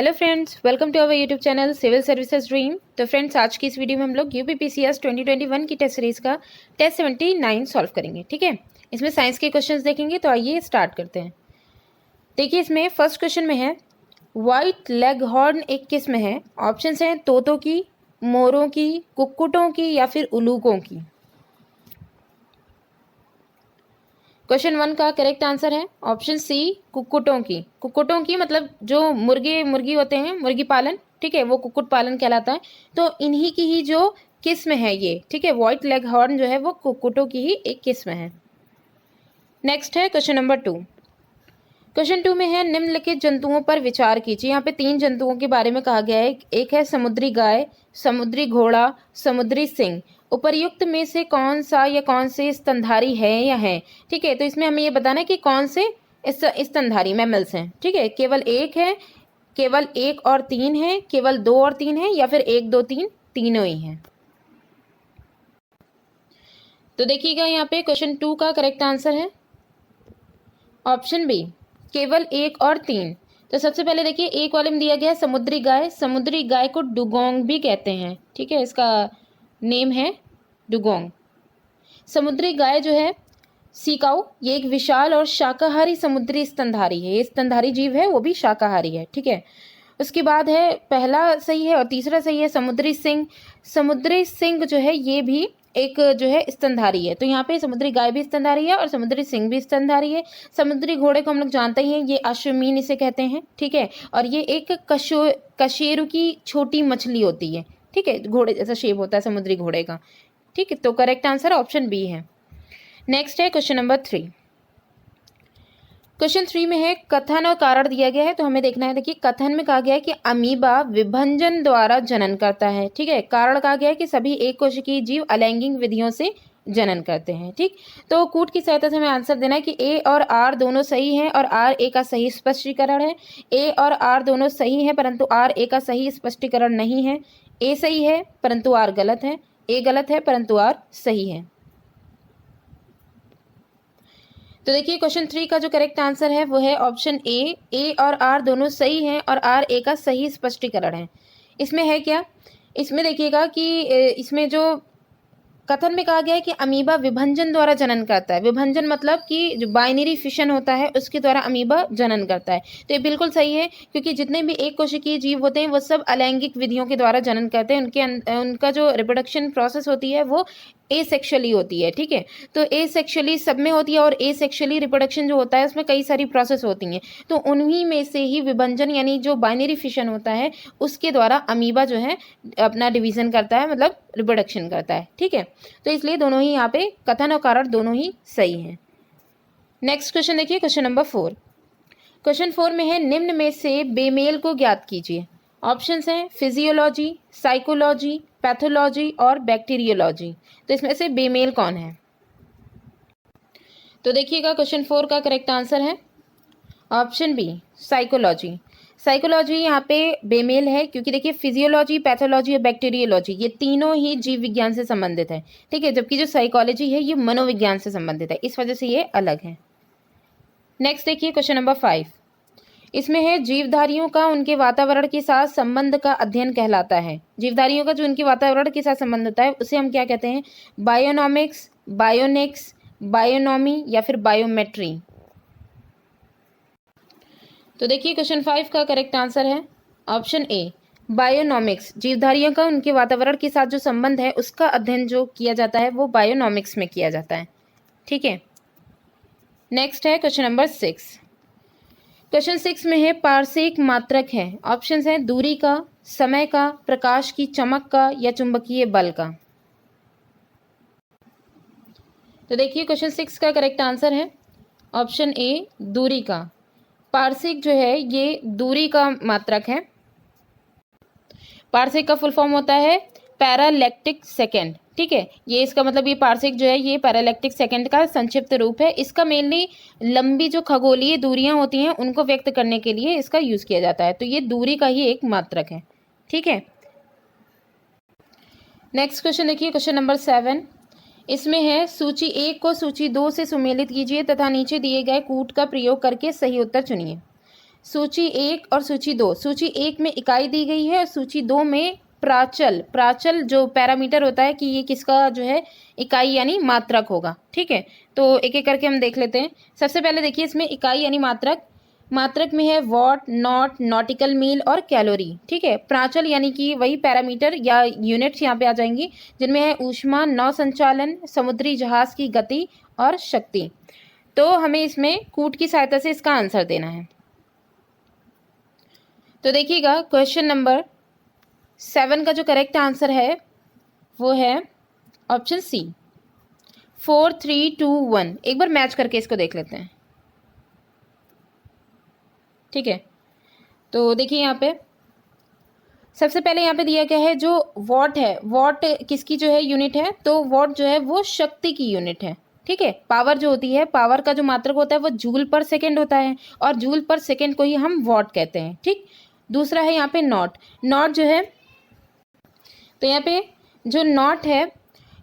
Hello friends, welcome to our YouTube channel civil services dream. तो friends, आज की इस वीडियो में हम लोग यूपीपीसीएस 2021 की टेस्ट सीरीज का टेस्ट 79 सॉल्व करेंगे। ठीक है, इसमें साइंस के क्वेश्चंस देखेंगे। तो आइए स्टार्ट करते हैं। देखिए, इसमें फर्स्ट क्वेश्चन में है व्हाइट लेग हॉर्न एक किस्म है। ऑप्शन हैं तोतों की, मोरों की, कुक्कुटों की या फिर उल्लूकों की। क्वेश्चन 1 का करेक्ट आंसर है ऑप्शन सी, कुक्कुटों की। कुक्कुटों की मतलब जो मुर्गी होते हैं, मुर्गी पालन, ठीक है, वो कुक्कुट पालन कहलाता है। तो इन्हीं की ही जो किस्म है ये, ठीक है, व्हाइट लेग हॉर्न जो है वो कुक्कुटों की ही एक किस्म है। नेक्स्ट है क्वेश्चन नंबर 2। क्वेश्चन 2 में है निम्नलिखित जंतुओं पर विचार कीजिए। यहाँ पे 3 जंतुओं के बारे में कहा गया है। एक है समुद्री गाय, समुद्री घोड़ा, समुद्री सिंह। उपर्युक्त में से कौन सा या कौन से स्तनधारी है या है। ठीक है, तो इसमें हमें ये बताना है कि कौन से स्तनधारी मैमल्स हैं। ठीक है, केवल एक है, केवल 1 और 3 है, केवल 2 और 3 है या फिर 1 2 3 तीनों ही हैं। तो देखिएगा, यहाँ पे क्वेश्चन 2 का करेक्ट आंसर है ऑप्शन बी, केवल 1 और 3। तो सबसे पहले देखिए, एक वाले में दिया गया है समुद्री गाय। समुद्री गाय को डुगोंग भी कहते हैं। ठीक है, इसका नेम है डुगोंग। समुद्री गाय जो है सीकाऊ, ये एक विशाल और शाकाहारी समुद्री स्तनधारी है। ये स्तनधारी जीव है, वो भी शाकाहारी है। ठीक है, उसके बाद है, पहला सही है और तीसरा सही है, समुद्री सिंह। समुद्री सिंह जो है ये भी एक जो है स्तनधारी है। तो यहाँ पे समुद्री गाय भी स्तनधारी है और समुद्री सिंह भी स्तनधारी है। समुद्री घोड़े को हम लोग जानते ही हैं, ये अश्वमीन इसे कहते हैं। ठीक है, और ये एक कशेरु की छोटी मछली होती है। ठीक है, घोड़े जैसा शेप होता है समुद्री घोड़े का। ठीक है, तो करेक्ट आंसर ऑप्शन बी है। नेक्स्ट है क्वेश्चन नंबर 3। क्वेश्चन 3 में है कथन और कारण दिया गया है। तो हमें देखना है, देखिए कथन में कहा गया है कि अमीबा विभंजन द्वारा जनन करता है। ठीक है, कारण कहा गया है कि सभी एक कोशिकीय जीव अलैंगिक विधियों से जनन करते हैं। ठीक, तो कूट की सहायता से हमें आंसर देना है कि ए और आर दोनों सही हैं और आर ए का सही स्पष्टीकरण है। ए और आर दोनों सही हैं परंतु आर ए का सही स्पष्टीकरण नहीं है। ए सही है परंतु आर गलत है, ए गलत है परंतु आर सही है। तो देखिए, क्वेश्चन 3 का जो करेक्ट आंसर है वो है ऑप्शन ए। ए और आर दोनों सही हैं और आर ए का सही स्पष्टीकरण है। इसमें है क्या, इसमें देखिएगा कि इसमें जो कथन में कहा गया है कि अमीबा विभंजन द्वारा जनन करता है। विभंजन मतलब कि जो बाइनरी फिशन होता है उसके द्वारा अमीबा जनन करता है। तो ये बिल्कुल सही है, क्योंकि जितने भी एक कोशिकीय जीव होते हैं वो सब अलैंगिक विधियों के द्वारा जनन करते हैं। उनका जो रिप्रोडक्शन प्रोसेस होती है वो एसेक्सुअली होती है। ठीक है, तो एसेक्सुअली सब में होती है और एसेक्सुअली रिप्रोडक्शन जो होता है उसमें कई सारी प्रोसेस होती हैं। तो उन्हीं में से ही विभंजन यानी जो बाइनरी फिशन होता है उसके द्वारा अमीबा जो है अपना डिवीजन करता है, मतलब रिप्रोडक्शन करता है। ठीक है, तो इसलिए दोनों ही यहाँ पे कथन और कारण दोनों ही सही हैं। नेक्स्ट क्वेश्चन देखिए, क्वेश्चन नंबर 4। क्वेश्चन 4 में है निम्न में से बेमेल को ज्ञात कीजिए। ऑप्शंस हैं फिजियोलॉजी, साइकोलॉजी, पैथोलॉजी और बैक्टीरियोलॉजी। तो इसमें से बेमेल कौन है। तो देखिएगा, क्वेश्चन 4 का करेक्ट आंसर है ऑप्शन बी, साइकोलॉजी। साइकोलॉजी यहाँ पे बेमेल है, क्योंकि देखिए फिजियोलॉजी, पैथोलॉजी और बैक्टीरियोलॉजी ये तीनों ही जीव विज्ञान से संबंधित है। ठीक है, जबकि जो साइकोलॉजी है ये मनोविज्ञान से संबंधित है, इस वजह से ये अलग है। नेक्स्ट देखिए, क्वेश्चन नंबर 5। इसमें है जीवधारियों का उनके वातावरण के साथ संबंध का अध्ययन कहलाता है। जीवधारियों का जो उनके वातावरण के साथ संबंध होता है उसे हम क्या कहते हैं, बायोनॉमिक्स, बायोनिक्स, बायोनॉमी या फिर बायोमेट्री। तो देखिए, क्वेश्चन 5 का करेक्ट आंसर है ऑप्शन ए, बायोनॉमिक्स। जीवधारियों का उनके वातावरण के साथ जो संबंध है उसका अध्ययन जो किया जाता है वो बायोनॉमिक्स में किया जाता है। ठीक है, नेक्स्ट है क्वेश्चन नंबर 6। क्वेश्चन 6 में है पारसिक मात्रक है। ऑप्शंस हैं दूरी का, समय का, प्रकाश की चमक का या चुंबकीय बल का। तो देखिए, क्वेश्चन 6 का करेक्ट आंसर है ऑप्शन ए, दूरी का। पारसिक जो है ये दूरी का मात्रक है। पारसिक का फुल फॉर्म होता है पैरालैक्टिक सेकेंड। ठीक है, ये इसका मतलब ये पारसिक जो है ये पैरालैक्टिक सेकेंड का संक्षिप्त रूप है। इसका मेनली लंबी जो खगोलीय दूरियां होती हैं उनको व्यक्त करने के लिए इसका यूज किया जाता है। तो ये दूरी का ही एक मात्रक है। ठीक है, नेक्स्ट क्वेश्चन देखिए, क्वेश्चन नंबर 7। इसमें है सूची 1 को सूची 2 से सुमेलित कीजिए तथा नीचे दिए गए कूट का प्रयोग करके सही उत्तर चुनिए। सूची 1 और सूची 2, सूची 1 में इकाई दी गई है और सूची 2 में प्राचल, प्राचल जो पैरामीटर होता है कि ये किसका जो है इकाई यानी मात्रक होगा। ठीक है, तो एक एक करके हम देख लेते हैं। सबसे पहले देखिए इसमें इकाई यानी मात्रक, मात्रक में है वॉट, नॉट, नॉटिकल मील और कैलोरी। ठीक है, प्राचल यानी कि वही पैरामीटर या यूनिट्स यहाँ पे आ जाएंगी जिनमें है ऊष्मा, नौ संचालन, समुद्री जहाज की गति और शक्ति। तो हमें इसमें कूट की सहायता से इसका आंसर देना है। तो देखिएगा क्वेश्चन नंबर 7 का जो करेक्ट आंसर है वो है ऑप्शन सी, 4 3 2 1। एक बार मैच करके इसको देख लेते हैं। ठीक है, तो देखिए यहाँ पे सबसे पहले यहाँ पे दिया गया है जो वॉट है, वॉट किसकी जो है यूनिट है, तो वॉट जो है वो शक्ति की यूनिट है। ठीक है, पावर जो होती है, पावर का जो मात्रक होता है वो जूल पर सेकेंड होता है और जूल पर सेकेंड को ही हम वॉट कहते हैं। ठीक, दूसरा है यहाँ पे नॉट, नॉट जो है, तो यहाँ पे जो नॉट है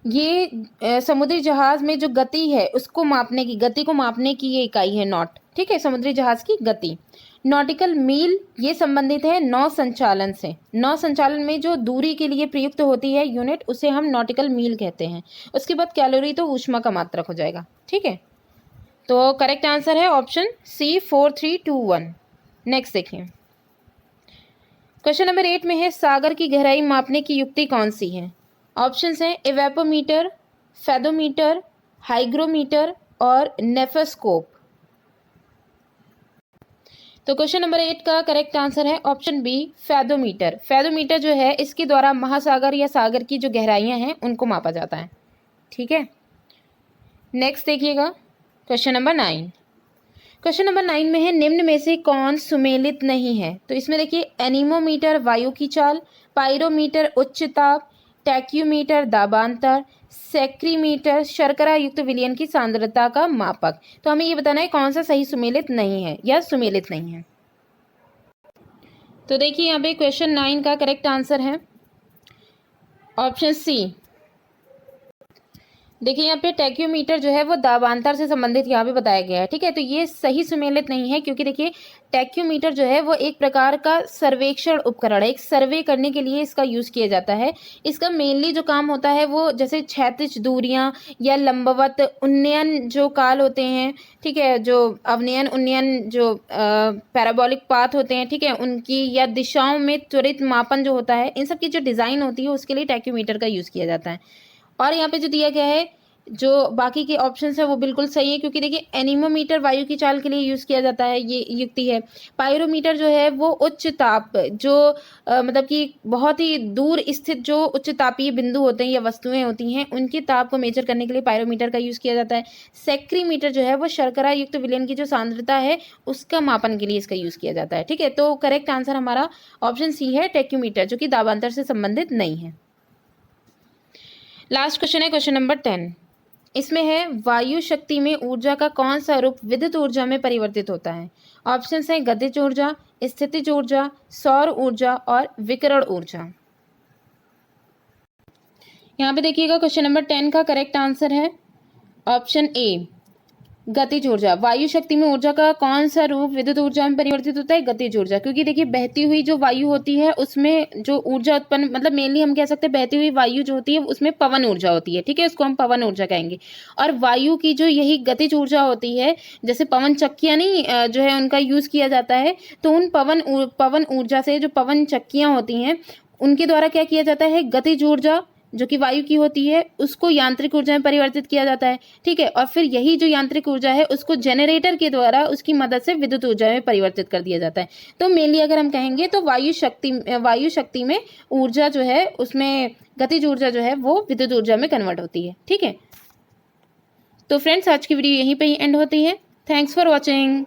ये समुद्री जहाज में जो गति है उसको मापने की, गति को मापने की ये इकाई है नॉट। ठीक है, समुद्री जहाज की गति। नॉटिकल मील ये संबंधित है नौ संचालन से, नौ संचालन में जो दूरी के लिए प्रयुक्त होती है यूनिट उसे हम नॉटिकल मील कहते हैं। उसके बाद कैलोरी तो ऊष्मा का मात्रक हो जाएगा। ठीक है, तो करेक्ट आंसर है ऑप्शन सी, 4 3 2 1। नेक्स्ट देखिए क्वेश्चन नंबर 8 में है सागर की गहराई मापने की युक्ति कौन सी है। ऑप्शंस हैं इवेपोमीटर, फेदोमीटर, हाइग्रोमीटर और नेफोस्कोप। तो क्वेश्चन नंबर 8 का करेक्ट आंसर है ऑप्शन बी, फेदोमीटर। फेदोमीटर जो है इसके द्वारा महासागर या सागर की जो गहराइयां हैं उनको मापा जाता है। ठीक है, नेक्स्ट देखिएगा क्वेश्चन नंबर 9। क्वेश्चन नंबर 9 में है निम्न में से कौन सुमेलित नहीं है। तो इसमें देखिए एनीमोमीटर वायु की चाल, पायरोमीटर उच्च ताप, टैक्यूमीटर दाबांतर, सेक्रीमीटर शर्करा युक्त विलयन की सांद्रता का मापक। तो हमें ये बताना है कौन सा सही सुमेलित नहीं है या सुमेलित नहीं है। तो देखिए यहाँ पे क्वेश्चन 9 का करेक्ट आंसर है ऑप्शन सी। देखिए यहाँ पे टैक्योमीटर जो है वो दाबांतर से संबंधित यहाँ पे बताया गया है। ठीक है, तो ये सही सुमेलित नहीं है क्योंकि देखिए टैक्योमीटर जो है वो एक प्रकार का सर्वेक्षण उपकरण है, एक सर्वे करने के लिए इसका यूज़ किया जाता है। इसका मेनली जो काम होता है वो जैसे क्षैतिज दूरियाँ या लंबवत उन्नयन जो काल होते हैं, ठीक है, जो अवनयन उन्नयन जो पैराबोलिक पाथ होते हैं, ठीक है, उनकी या दिशाओं में त्वरित मापन जो होता है, इन सब की जो डिज़ाइन होती है उसके लिए टैक्योमीटर का यूज़ किया जाता है। और यहाँ पे जो दिया गया है जो बाकी के ऑप्शंस है वो बिल्कुल सही है क्योंकि देखिए एनीमोमीटर वायु की चाल के लिए यूज़ किया जाता है, ये युक्ति है। पायरोमीटर जो है वो उच्च ताप जो मतलब कि बहुत ही दूर स्थित जो उच्च तापीय बिंदु होते हैं या वस्तुएं होती हैं उनके ताप को मेजर करने के लिए पायरोमीटर का यूज़ किया जाता है। सेक्रीमीटर जो है वो शर्करा युक्त विलयन की जो सांद्रता है उसका मापन के लिए इसका यूज़ किया जाता है। ठीक है, तो करेक्ट आंसर हमारा ऑप्शन सी है टैक्योमीटर, जो कि दाबांतर से संबंधित नहीं है। लास्ट क्वेश्चन है क्वेश्चन नंबर 10। इसमें है वायु शक्ति में ऊर्जा का कौन सा रूप विद्युत ऊर्जा में परिवर्तित होता है। ऑप्शंस हैं गतिज ऊर्जा, स्थितिज ऊर्जा, सौर ऊर्जा और विकिरण ऊर्जा। यहाँ पे देखिएगा क्वेश्चन नंबर 10 का करेक्ट आंसर है ऑप्शन ए, गतिज ऊर्जा। वायु शक्ति में ऊर्जा का कौन सा रूप विद्युत ऊर्जा में परिवर्तित होता है, गतिज ऊर्जा। क्योंकि देखिए बहती हुई जो वायु होती है उसमें जो ऊर्जा उत्पन्न, मतलब मेनली हम कह सकते हैं बहती हुई वायु जो होती है उसमें पवन ऊर्जा होती है। ठीक है, उसको हम पवन ऊर्जा कहेंगे। और वायु की जो यही गतिज ऊर्जा होती है, जैसे पवन चक्कियाँ नहीं जो है उनका यूज़ किया जाता है, तो उन पवन ऊर्जा से जो पवन चक्कियाँ होती हैं उनके द्वारा क्या किया जाता है, गतिज ऊर्जा जो कि वायु की होती है उसको यांत्रिक ऊर्जा में परिवर्तित किया जाता है। ठीक है, और फिर यही जो यांत्रिक ऊर्जा है उसको जनरेटर के द्वारा उसकी मदद से विद्युत ऊर्जा में परिवर्तित कर दिया जाता है। तो मेनली अगर हम कहेंगे तो वायु शक्ति में ऊर्जा जो है उसमें गतिज ऊर्जा जो है वो विद्युत ऊर्जा में कन्वर्ट होती है। ठीक है, तो फ्रेंड्स आज की वीडियो यहीं पे ही एंड होती है। Thanks for watching.